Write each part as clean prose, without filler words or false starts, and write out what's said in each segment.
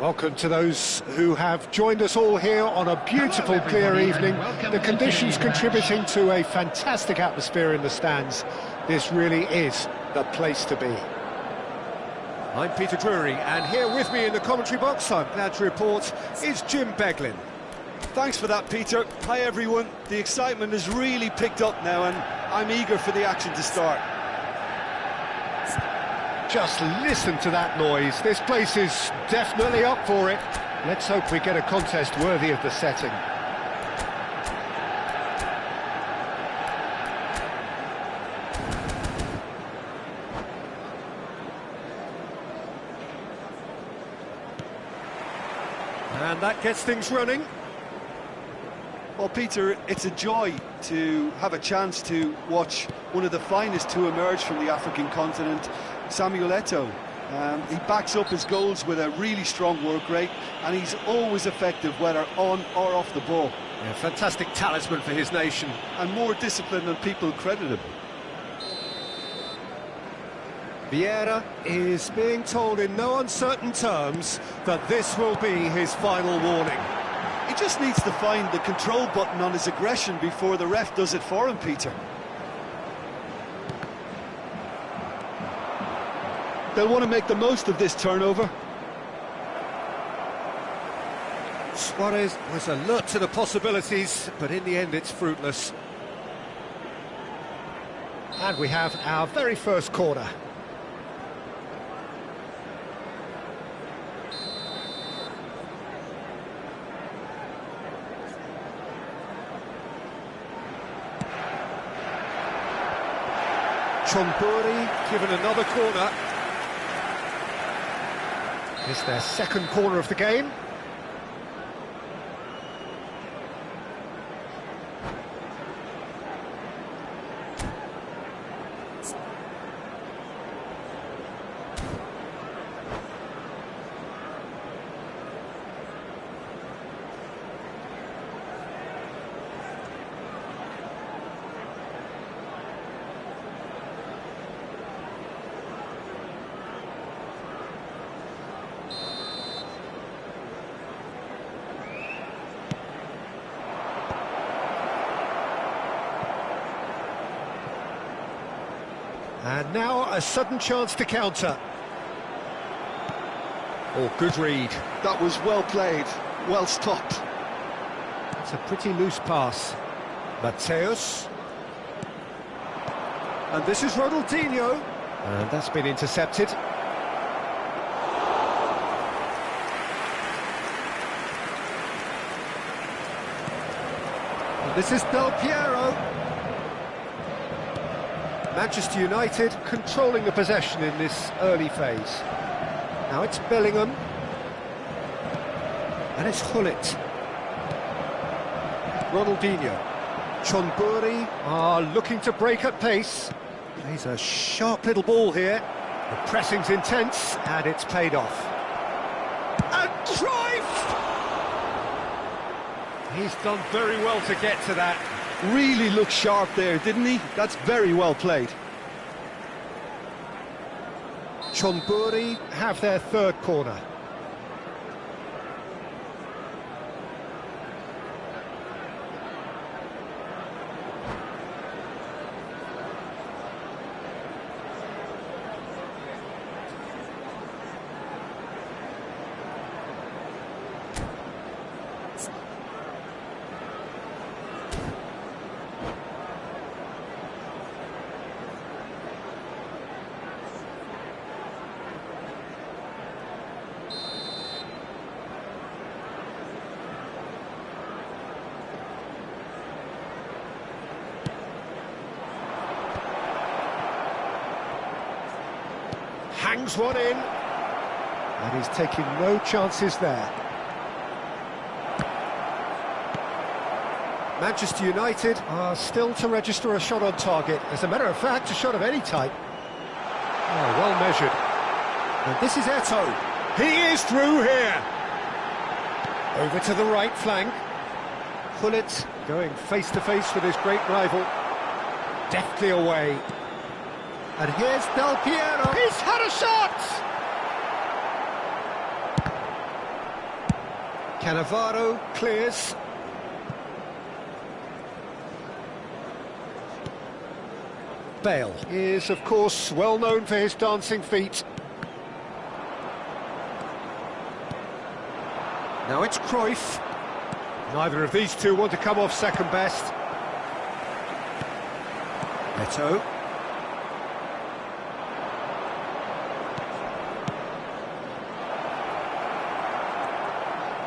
Welcome to those who have joined us all here on a beautiful, clear evening. The conditions contributing to a fantastic atmosphere in the stands. This really is the place to be. I'm Peter Drury, and here with me in the commentary box, I'm glad to report, is Jim Beglin. Thanks for that, Peter. Hi, everyone. The excitement has really picked up now, and I'm eager for the action to start. Just listen to that noise. This place is definitely up for it. Let's hope we get a contest worthy of the setting. And that gets things running. Well, Peter, it's a joy to have a chance to watch one of the finest to emerge from the African continent, Samuel Eto'o. He backs up his goals with a really strong work rate, and he's always effective, whether on or off the ball. Yeah, fantastic talisman for his nation. And more discipline than people credit him. Vieira is being told in no uncertain terms that this will be his final warning. He just needs to find the control button on his aggression before the ref does it for him, Peter. They'll want to make the most of this turnover. Suarez was alert to the possibilities, but in the end it's fruitless. And we have our very first corner. Chonburi given another corner. It's their second corner of the game. And now a sudden chance to counter. Oh, good read. That was well played, well stopped. It's a pretty loose pass. Mateus. And this is Ronaldinho. And that's been intercepted. And this is Del Piero. Manchester United controlling the possession in this early phase. Now it's Bellingham. And it's Gullit. Ronaldinho. Chonburi are looking to break at pace. Plays a sharp little ball here. The pressing's intense, and it's paid off. And Cruyff! He's done very well to get to that. Really looked sharp there, didn't he? That's very well played. Chonburi have their third corner. Hangs one in, and he's taking no chances there. Manchester United are still to register a shot on target. As a matter of fact, a shot of any type. Oh, well measured. And this is Eto'o. He is through here. Over to the right flank. Gullit going face to face with his great rival. Deftly away. And here's Del Piero. He's had a shot! Cannavaro clears. Bale is, of course, well known for his dancing feet. Now it's Cruyff. Neither of these two want to come off second best. Neto.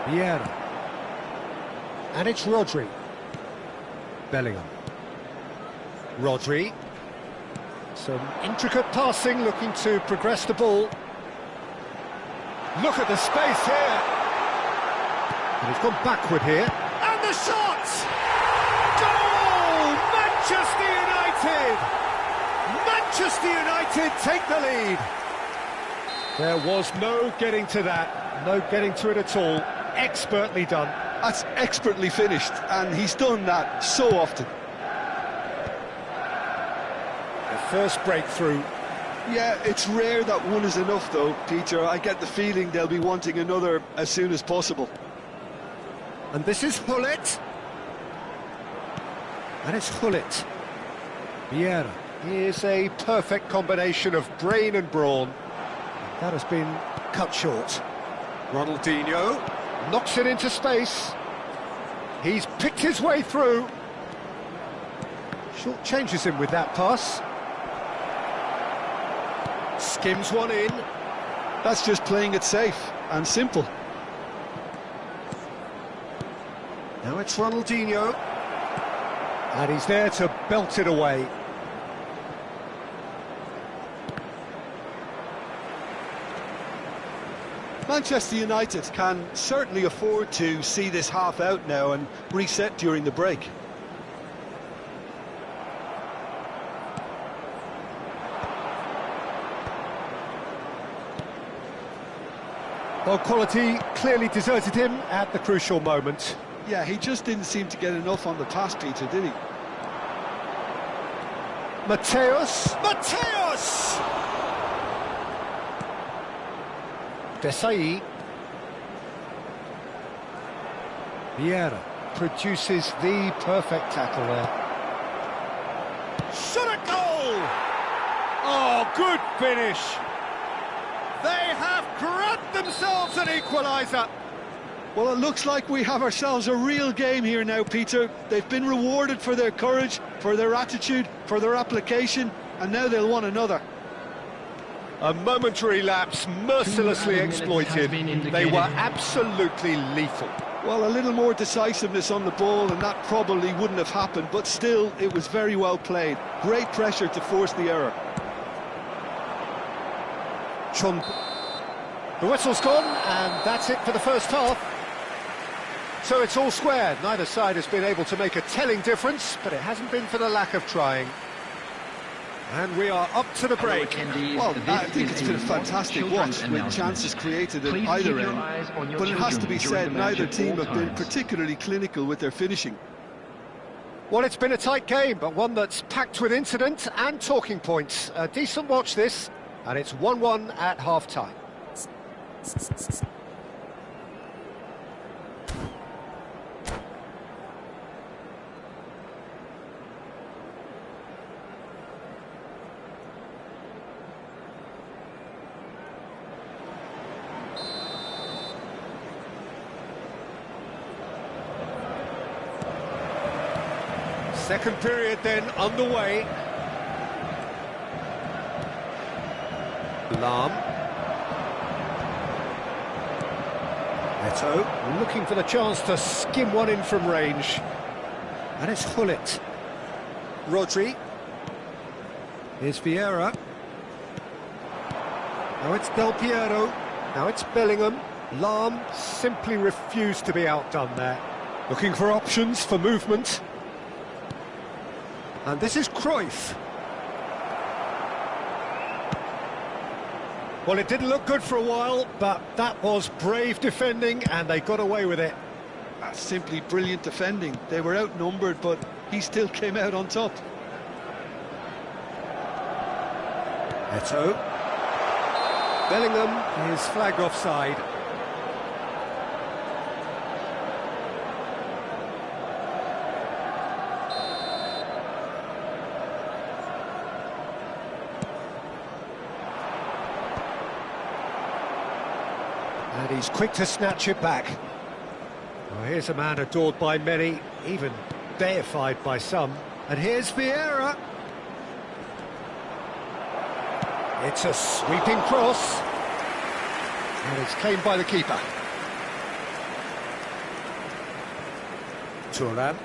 Vieira. And it's Rodri. Bellingham. Rodri. Some intricate passing, looking to progress the ball. Look at the space here. And he's gone backward here. And the shot! Goal! Manchester United! Manchester United take the lead. There was no getting to that. No getting to it at all. Expertly done. That's expertly finished, and he's done that so often. The first breakthrough. Yeah, it's rare that one is enough, though, Peter. I get the feeling they'll be wanting another as soon as possible. And this is Hullet. And it's Hullet. Vieira. Here's a perfect combination of brain and brawn. That has been cut short. Ronaldinho knocks it into space. He's picked his way through. Short changes him with that pass. Skims one in. That's just playing it safe and simple. Now it's Ronaldinho. And he's there to belt it away. Manchester United can certainly afford to see this half out now and reset during the break. Well, quality clearly deserted him at the crucial moment. Yeah, he just didn't seem to get enough on the pass, Peter, did he? Mateus! Mateus! Desai. Vieira produces the perfect tackle there. Shot at goal! Oh, good finish! They have grabbed themselves an equaliser. Well, it looks like we have ourselves a real game here now, Peter. They've been rewarded for their courage, for their attitude, for their application, and now they'll want another. A momentary lapse, mercilessly exploited. They were absolutely lethal. Well, a little more decisiveness on the ball, and that probably wouldn't have happened, but still, it was very well played. Great pressure to force the error. The whistle's gone, and that's it for the first half. So it's all square. Neither side has been able to make a telling difference, but it hasn't been for the lack of trying. And we are up to the break. Well, I think it's been a fantastic watch with chances created at either end. But it has to be said, neither team have been particularly clinical with their finishing. Well, it's been a tight game, but one that's packed with incident and talking points. A decent watch this, and it's 1-1 at half-time. Second period then underway. Lahm. Neto looking for the chance to skim one in from range. And it's Hullet. Rodri. Here's Vieira. Now it's Del Piero. Now it's Bellingham. Lahm simply refused to be outdone there. Looking for options for movement. And this is Cruyff. Well, it didn't look good for a while, but that was brave defending, and they got away with it. That's simply brilliant defending. They were outnumbered, but he still came out on top. Neto. Bellingham is flagged offside. he's quick to snatch it back. Well, here's a man adored by many, even deified by some. And here's Vieira. It's a sweeping cross. And it's claimed by the keeper. Turan.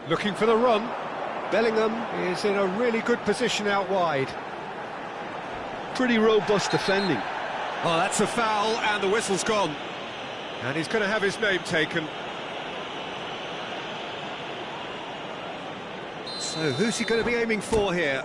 Looking for the run. Bellingham is in a really good position out wide. Pretty robust defending. Oh, that's a foul, and the whistle's gone. And he's going to have his name taken. So, who's he going to be aiming for here?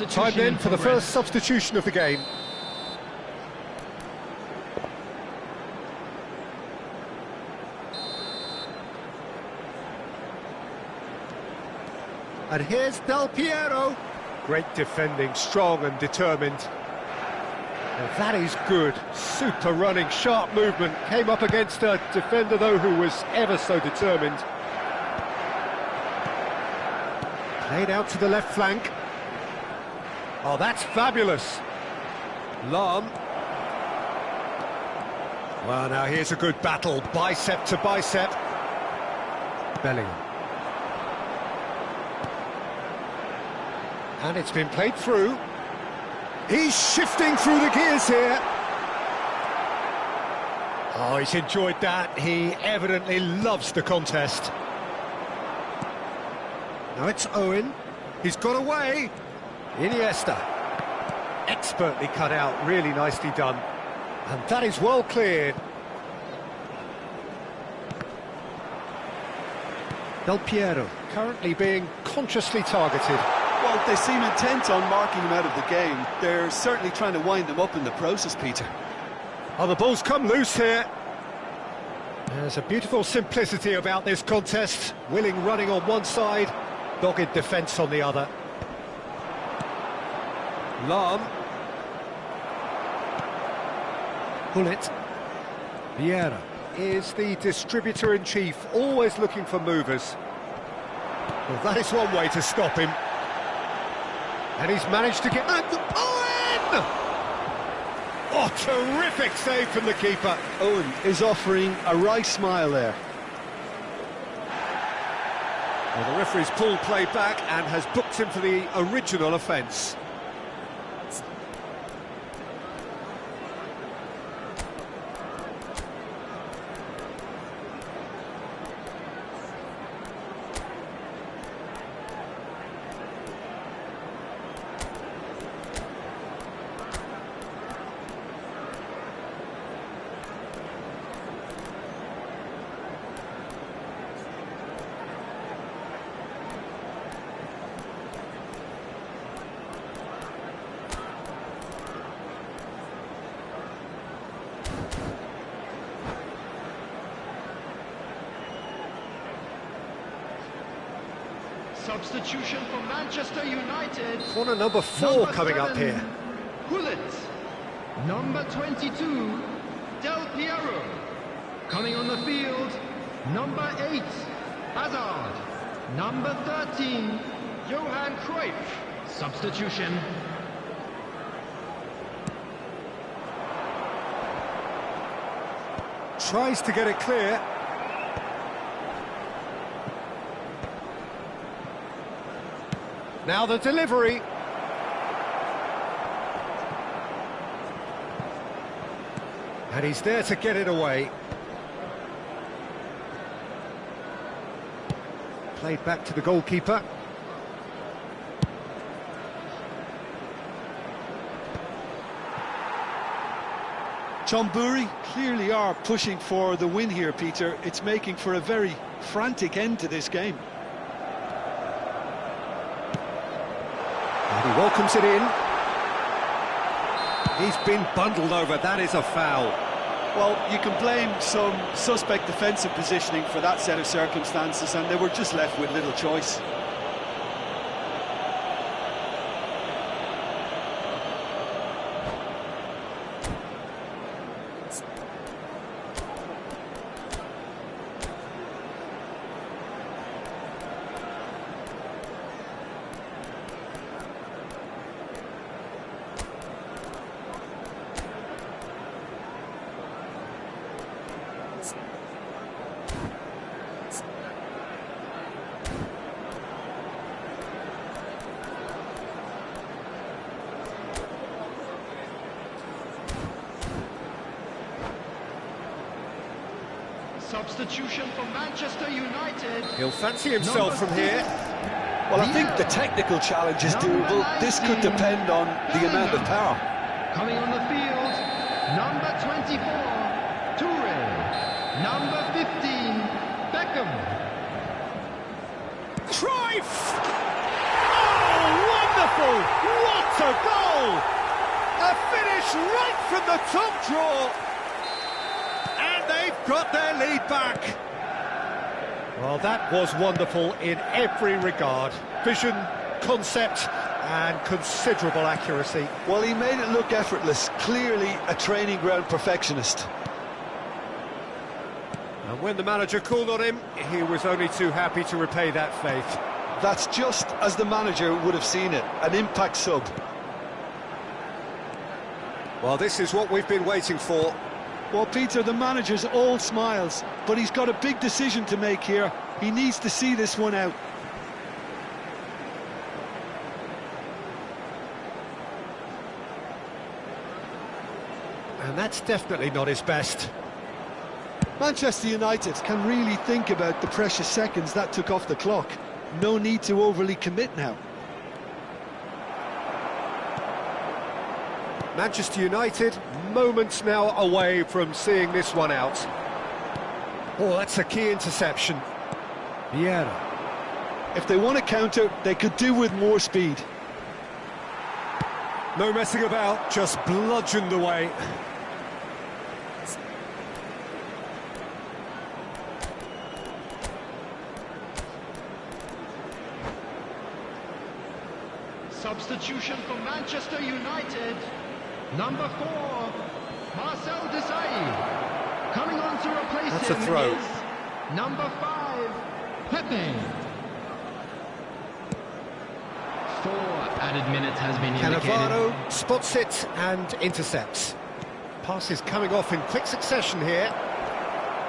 Time then for the first substitution of the game. And here's Del Piero. Great defending, strong and determined. Now that is good. Super running, sharp movement. Came up against a defender, though, who was ever so determined. Played out to the left flank. Oh, that's fabulous. Lahm. Well, now here's a good battle, bicep to bicep. Bellingham. And it's been played through. He's shifting through the gears here. Oh, he's enjoyed that. He evidently loves the contest. Now it's Owen. He's got away. Iniesta, expertly cut out, really nicely done. And that is well cleared. Del Piero, currently being consciously targeted. Well, they seem intent on marking him out of the game. They're certainly trying to wind him up in the process, Peter. Oh, the ball's come loose here. There's a beautiful simplicity about this contest. Willing running on one side, dogged defence on the other. Lahm. Bullet. Vieira is the distributor-in-chief, always looking for movers. Well, that is one way to stop him. And he's managed to get... And Owen! Oh, terrific save from the keeper. Owen is offering a wry smile there. Well, the referee's pulled play back and has booked him for the original offence. Substitution for Manchester United. Corner number 4 coming up here. Bullet. Number 22, Del Piero. Coming on the field, number 8, Hazard. Number 13, Johan Cruyff. Substitution. Tries to get it clear. Now the delivery. And he's there to get it away. Played back to the goalkeeper. Tomburi clearly are pushing for the win here, Peter. It's making for a very frantic end to this game. And he welcomes it in. He's been bundled over, that is a foul. Well, you can blame some suspect defensive positioning for that set of circumstances, and they were just left with little choice. Substitution for Manchester United. He'll fancy himself from here. Well, I think the technical challenge is doable. This could depend on the amount of power. Coming on the field, number 24, Toure. Number 15, Beckham. Cruyff! Oh, wonderful! What a goal! A finish right from the top draw. And they've got their lead back. Well, that was wonderful in every regard. Vision, concept, and considerable accuracy. Well, he made it look effortless. Clearly a training ground perfectionist. And when the manager called on him, he was only too happy to repay that faith. That's just as the manager would have seen it, an impact sub. Well, this is what we've been waiting for. Well, Peter, the manager's all smiles, but he's got a big decision to make here. He needs to see this one out. And that's definitely not his best. Manchester United can really think about the precious seconds that took off the clock. No need to overly commit now. Manchester United, moments now away from seeing this one out. Oh, that's a key interception. Vieira. If they want to counter, they could do with more speed. No messing about, just bludgeoned away. Substitution for Manchester United. Number 4, Marcel Desailly. Coming on to replace That's him a throw. is number 5, Pepe. 4 added minutes has been indicated. Cannavaro spots it and intercepts. Passes coming off in quick succession here.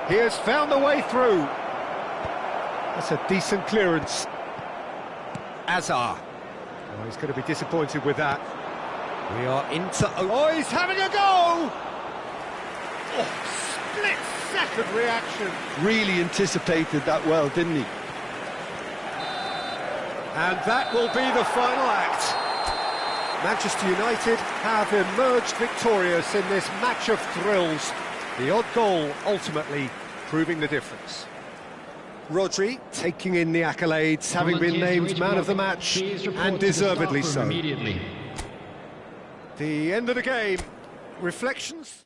He has found the way through. That's a decent clearance. Azar. Oh, he's going to be disappointed with that. We are into... Oh, he's having a go! Oh, split-second reaction. Really anticipated that well, didn't he? And that will be the final act. Manchester United have emerged victorious in this match of thrills. The odd goal ultimately proving the difference. Rodri taking in the accolades, having been named man of the match, and deservedly so. Immediately. The end of the game. Reflections?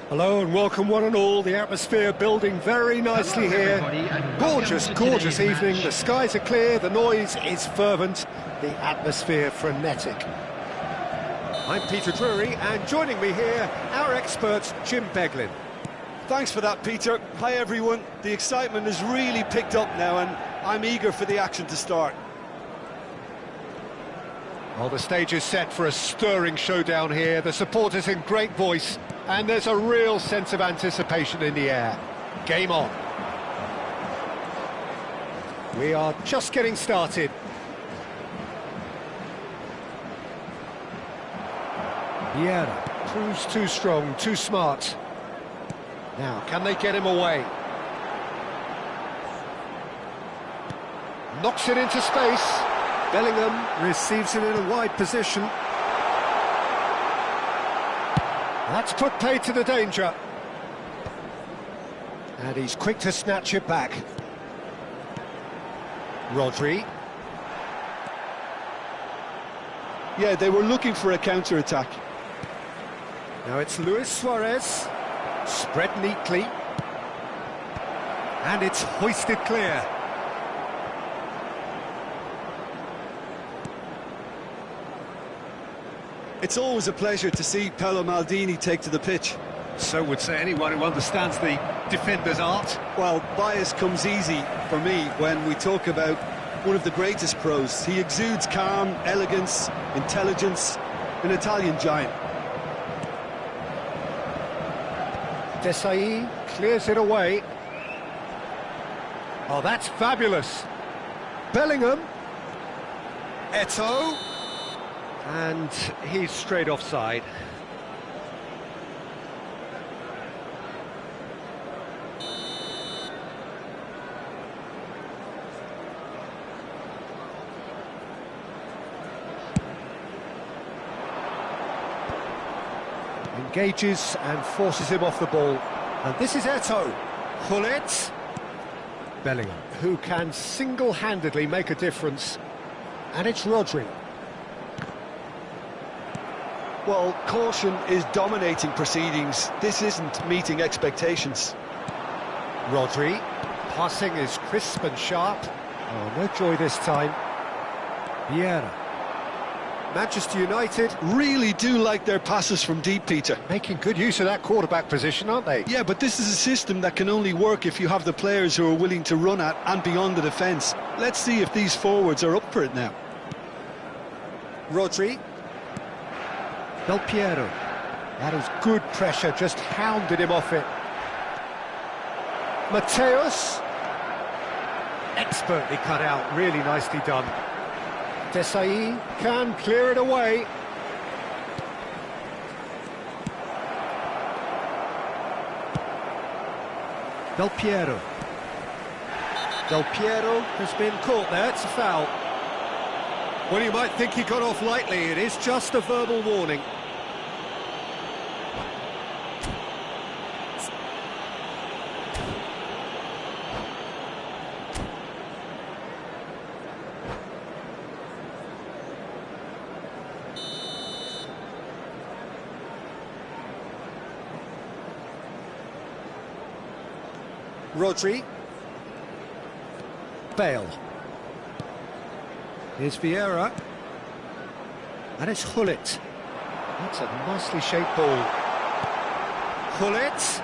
Hello and welcome one and all. The atmosphere building very nicely here. Gorgeous evening. The skies are clear, the noise is fervent, the atmosphere frenetic. I'm Peter Drury, and joining me here, our expert Jim Beglin. Thanks for that, Peter. Hi everyone. The excitement has really picked up now and I'm eager for the action to start. Well, the stage is set for a stirring showdown here. The supporters in great voice, and there's a real sense of anticipation in the air. Game on. We are just getting started. Vieira proves too strong, too smart. Now, can they get him away? Knocks it into space. Bellingham receives it in a wide position. That's put play to the danger. And he's quick to snatch it back. Rodri. Yeah, they were looking for a counter-attack. Now it's Luis Suarez. Spread neatly. And it's hoisted clear. It's always a pleasure to see Paolo Maldini take to the pitch. So would say anyone who understands the defender's art. Well, bias comes easy for me when we talk about one of the greatest pros. He exudes calm, elegance, intelligence, an Italian giant. Desai clears it away. Oh, that's fabulous. Bellingham. Eto'o. And he's straight offside. Engages and forces him off the ball. And this is Eto'o. Hullet. Bellingham, who can single-handedly make a difference. And it's Rodri. Well, caution is dominating proceedings. This isn't meeting expectations. Rodri, passing is crisp and sharp. Oh, no joy this time. Vieira. Manchester United Really do like their passes from deep, Peter. making good use of that quarterback position, aren't they? Yeah, but this is a system that can only work if you have the players who are willing to run at and beyond the defence. Let's see if these forwards are up for it now. Rodri. Del Piero. That is good pressure, just hounded him off it. Mateus. Expertly cut out, really nicely done. Desai can clear it away. Del Piero. Del Piero has been caught there, it's a foul. Well, you might think he got off lightly, it is just a verbal warning. Rodri. Bale. Here's Vieira. And it's Hullet. That's a nicely shaped ball. Hullet.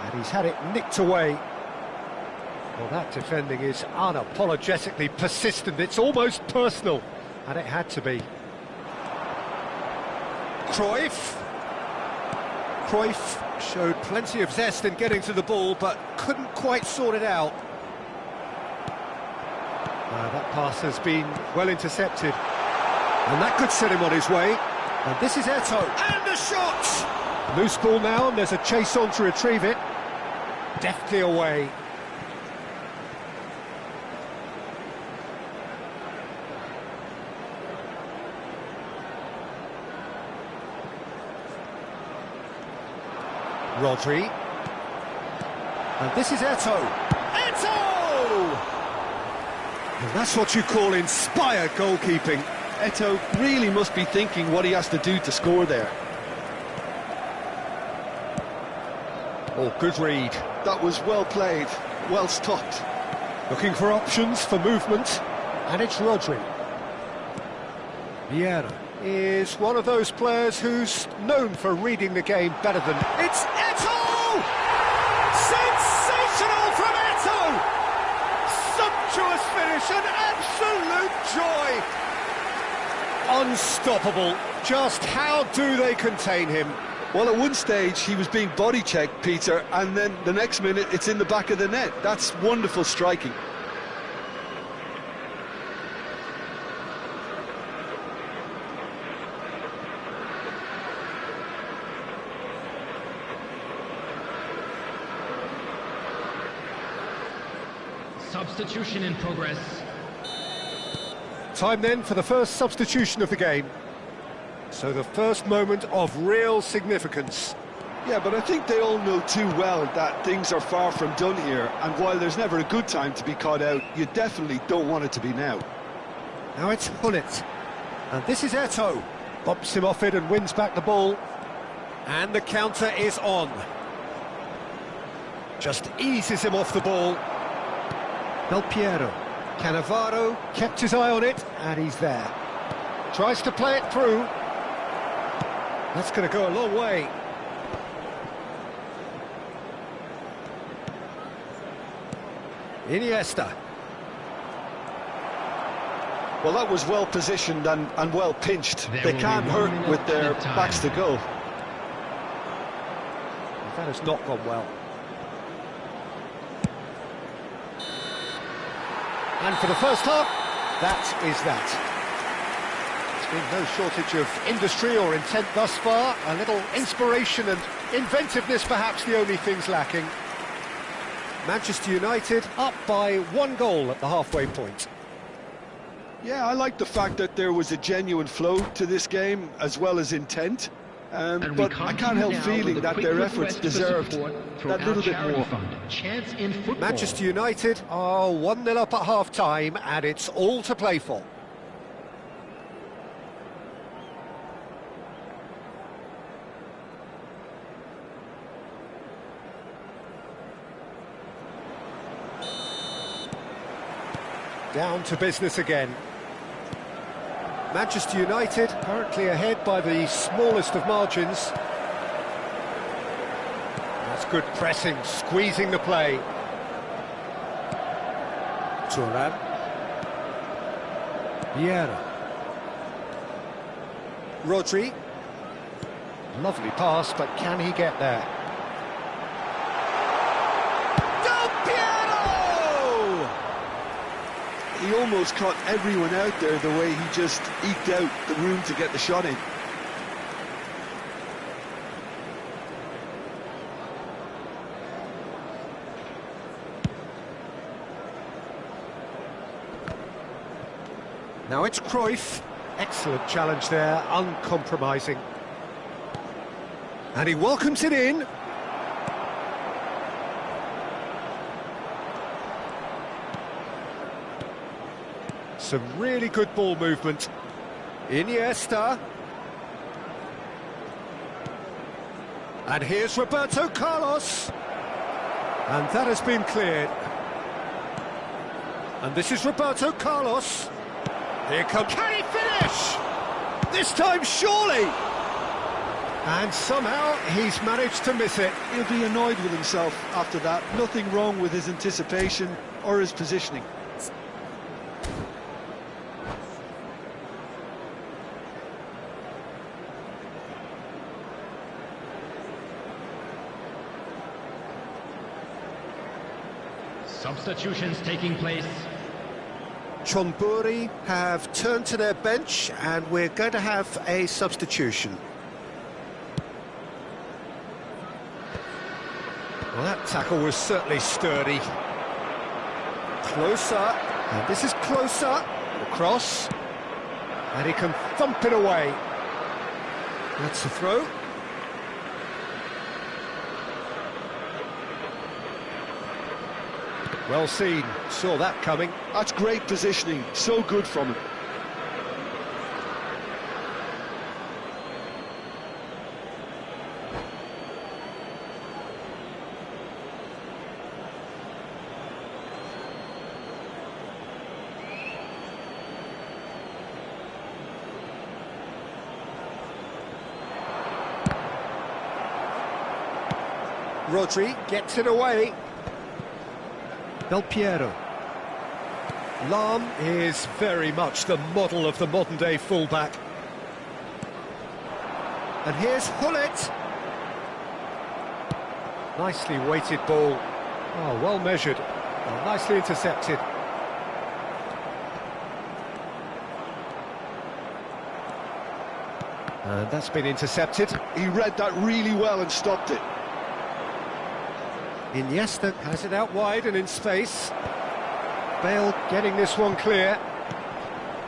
And he's had it nicked away. Well, that defending is unapologetically persistent. It's almost personal. And it had to be. Cruyff. Cruyff showed plenty of zest in getting to the ball, but couldn't quite sort it out. That pass has been well intercepted, and that could set him on his way. And this is Eto'o, and a shot! Loose ball now, and there's a chase on to retrieve it. Deftly away. Rodri. And this is Eto'o. Eto'o! And that's what you call inspired goalkeeping. Eto'o really must be thinking what he has to do to score there. Oh, good read. That was well played, well stopped. Looking for options for movement. And it's Rodri. Vieira is one of those players who's known for reading the game better than... It's Eto'o! Sensational from Eto'o! Sumptuous finish, an absolute joy! Unstoppable. Just how do they contain him? Well, at one stage he was being body checked, Peter, and then the next minute it's in the back of the net. That's wonderful striking. Substitution in progress. Time then for the first substitution of the game. So the first moment of real significance. Yeah, but I think they all know too well that things are far from done here, and while there's never a good time to be caught out, you definitely don't want it to be now. Now it's Hullet. And this is Eto'o. Bumps him off it and wins back the ball. And the counter is on. Just eases him off the ball. Del Piero. Cannavaro kept his eye on it, and he's there. Tries to play it through. That's going to go a long way. Iniesta. Well, that was well positioned and well pinched. They can't hurt with their backs to goal. That has not gone well. And for the first half, that is that. There's been no shortage of industry or intent thus far. A little inspiration and inventiveness, perhaps the only things lacking. Manchester United up by 1 goal at the halfway point. Yeah, I like the fact that there was a genuine flow to this game, as well as intent. But I can't help feeling that their efforts deserved that little bit more. Manchester United are 1-0 up at half-time, and it's all to play for. Down to business again. Manchester United currently ahead by the smallest of margins. That's good pressing, squeezing the play. Turan. Vieira. Rodri. Lovely pass, but can he get there? He almost caught everyone out there the way he just eked out the room to get the shot in. Now it's Cruyff. Excellent challenge there, uncompromising. And he welcomes it in. Some really good ball movement. Iniesta. And here's Roberto Carlos. And that has been cleared. And this is Roberto Carlos. Here comes... Can he finish? This time, surely! And somehow he's managed to miss it. He'll be annoyed with himself after that. Nothing wrong with his anticipation or his positioning. Substitutions taking place. Chonburi have turned to their bench and we're going to have a substitution. Well, that tackle was certainly sturdy. Closer, and this is closer. Across, and he can thump it away. That's the throw. Well seen, saw that coming. That's great positioning, so good from him. Rodri gets it away. Del Piero. Lam is very much the model of the modern-day fullback. And here's Hullet. Nicely weighted ball. Oh, well measured. Oh, nicely intercepted. And that's been intercepted. He read that really well and stopped it. Iniesta has it out wide and in space. Bale getting this one clear.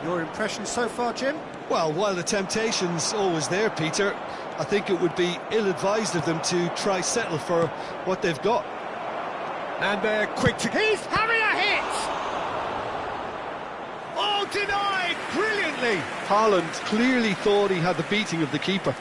Your impression so far, Jim? Well, while the temptation's always there, Peter, I think it would be ill-advised of them to try settle for what they've got. And they're quick to... He's having a hit! Oh, denied brilliantly! Haaland clearly thought he had the beating of the keeper.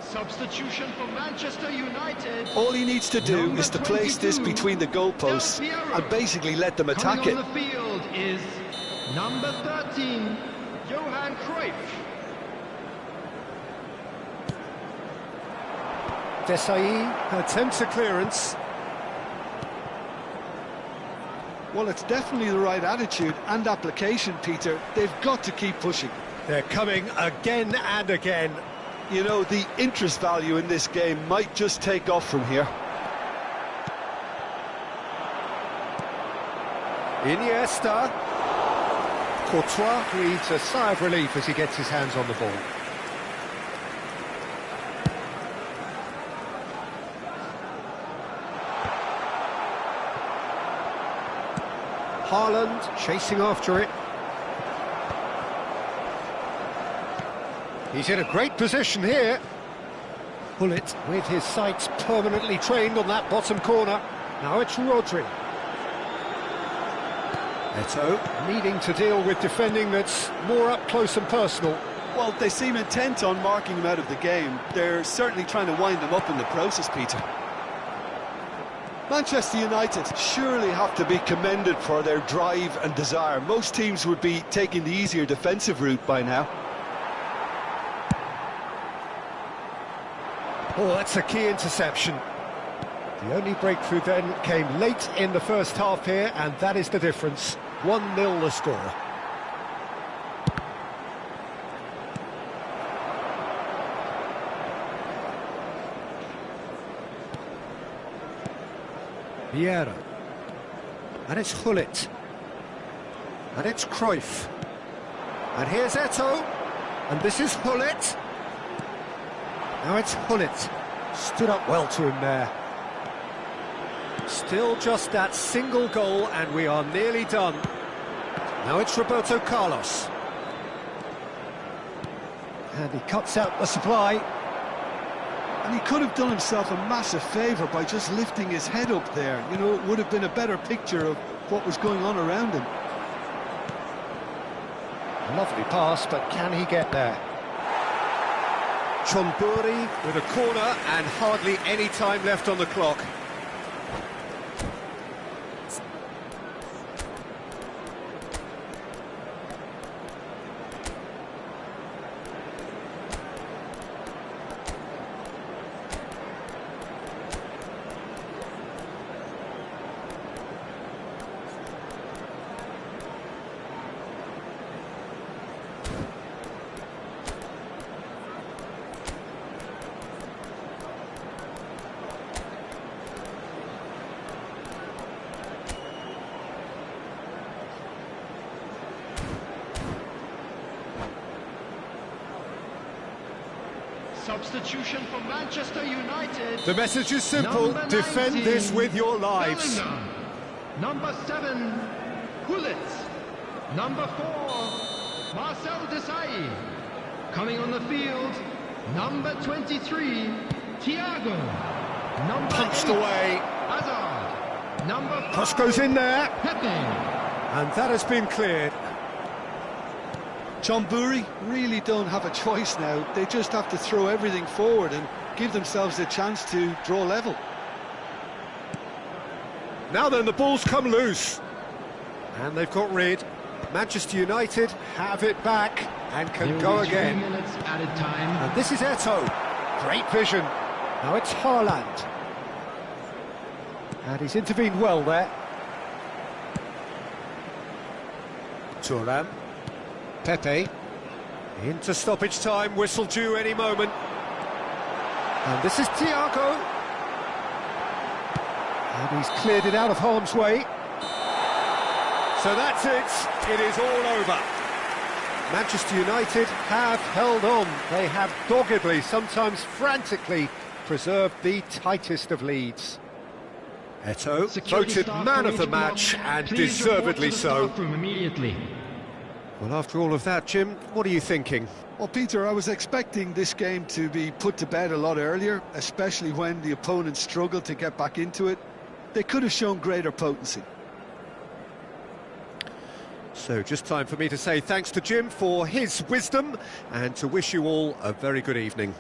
Substitution for Manchester United. All he needs to do is to place this between the goalposts and basically let them attack it. Coming on the field is number 13, Johan Cruyff. Desai attempts a clearance. Well, it's definitely the right attitude and application, Peter. They've got to keep pushing. They're coming again and again. You know, the interest value in this game might just take off from here. Iniesta. Courtois breathes a sigh of relief as he gets his hands on the ball. Haaland chasing after it. He's in a great position here. Bullet with his sights permanently trained on that bottom corner. Now it's Rodri. Eto'o needing to deal with defending that's more up close and personal. Well, they seem intent on marking him out of the game. They're certainly trying to wind him up in the process, Peter. Manchester United surely have to be commended for their drive and desire. Most teams would be taking the easier defensive route by now. Oh, that's a key interception. The only breakthrough then came late in the first half here, and that is the difference. 1-0 the score. Vieira. And it's Gullit. And it's Cruyff. And here's Eto'o. And this is Gullit. Now it's Gullit. Stood up well to him there. Still just that single goal and we are nearly done. Now it's Roberto Carlos. And he cuts out the supply. And he could have done himself a massive favour by just lifting his head up there. You know, it would have been a better picture of what was going on around him. Lovely pass, but can he get there? Chonburi with a corner and hardly any time left on the clock. Substitution for Manchester United. The message is simple, defend 19, this with your lives. Bellingham. Number 7, Gullit. Number 4, Marcel Desailly. Coming on the field, number 23, Thiago. Number Punched 8, away. Hazard. Number 5, Cross goes in there. Pepe. And that has been cleared. Chonburi really don't have a choice now. They just have to throw everything forward and give themselves a chance to draw level. Now then, the ball's come loose. And they've got rid. Manchester United have it back and can go again. 3 minutes added time. And this is Eto'o. Great vision. Now it's Haaland. And he's intervened well there. Thuram. Pepe. Into stoppage time, whistle due any moment. And this is Thiago. And he's cleared it out of harm's way. So that's it. It is all over. Manchester United have held on. They have doggedly, sometimes frantically, preserved the tightest of leads. Eto'o voted man of the match, and deservedly so. Immediately. Well, after all of that, Jim, what are you thinking? Well, Peter, I was expecting this game to be put to bed a lot earlier, especially when the opponent struggled to get back into it. They could have shown greater potency. So just time for me to say thanks to Jim for his wisdom and to wish you all a very good evening.